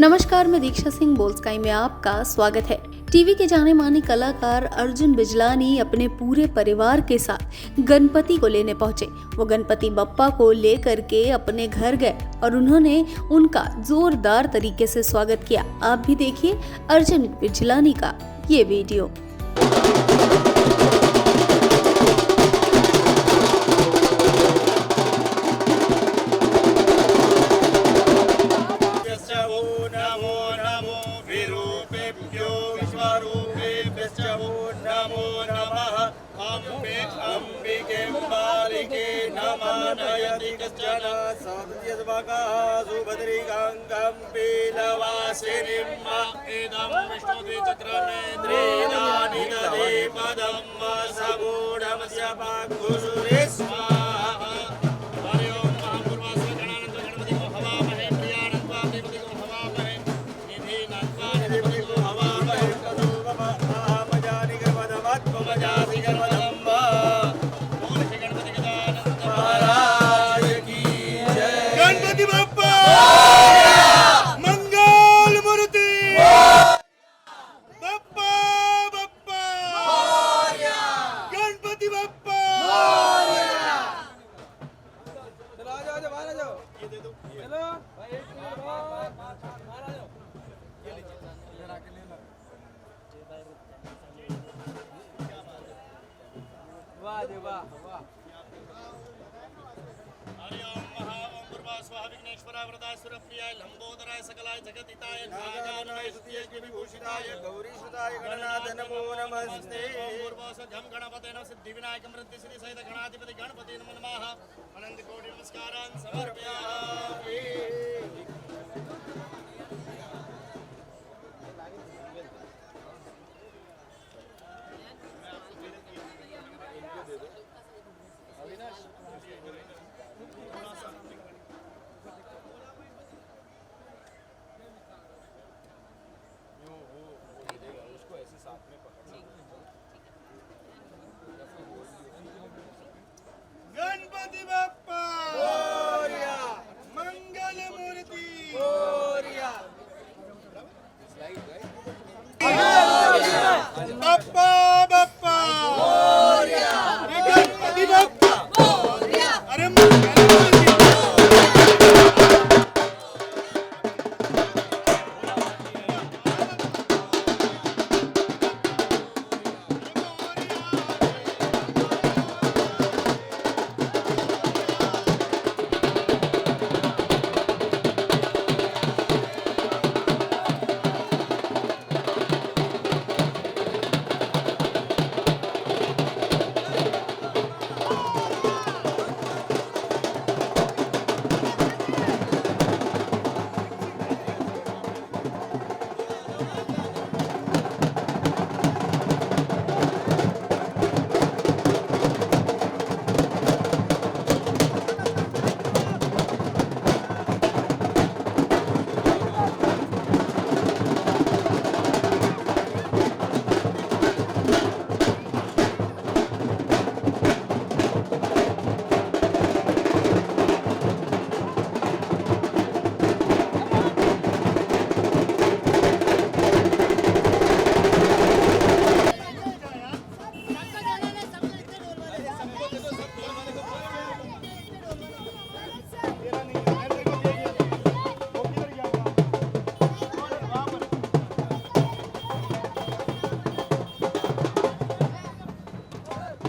नमस्कार, मैं दीक्षा सिंह बोल्डस्की में आपका स्वागत है। टीवी के जाने माने कलाकार अर्जुन बिजलानी अपने पूरे परिवार के साथ गणपति को लेने पहुंचे। वो गणपति बप्पा को लेकर के अपने घर गए और उन्होंने उनका जोरदार तरीके से स्वागत किया। आप भी देखिए अर्जुन बिजलानी का ये वीडियो। नमो नमः अंबिके बालिके नमः कश्चन सुभद्रिकाङ्गं पीलवासिनीं इदं विष्णुद्विचक्रमेन्द्रेणानि दधे पदं सबूढमस्य पाकुसुरे स्वाहा। हरि ओं महापूर्वास्य गणानन्द गणपतिको हवामहे प्रियानन्त्वा देवतिको हवामहे निधिनन्त्वा निधिपतिको हवामहे तदोपमहामजानि गर्वधमत्वमजाति गर्वधम्बा। बोल श्री गणपति गजानन महाराज की जय। गणपति बप्पा मंगल मूर्ति बप्पा बप्पा गणपति बप्पा। चलो आ जाओ बाहर आ जाओ। ये दे दो चलो भाई एक मिनट बाहर आ जाओ। ये लीजिए इधर आके ले लो। वाह जी वाह वाह। हरि ओम महा ओम गुरुवा स्वाहा विघ्नेश्वराय वरदाय सुरप्रियाय लंबोदराय सकलाय जगदिताय नागानाय स्तुत्यै विभूषिताय गौरीसुताय गणनाथ नमो नमस्ते। ओम गुरुवा सद्यं गणपते नमः सिद्धिविनायकं वृद्धि सिद्धि सहित गणाधिपति गणपति नमो नमः। अनंत कोटि नमस्कारान् समर्पयामि।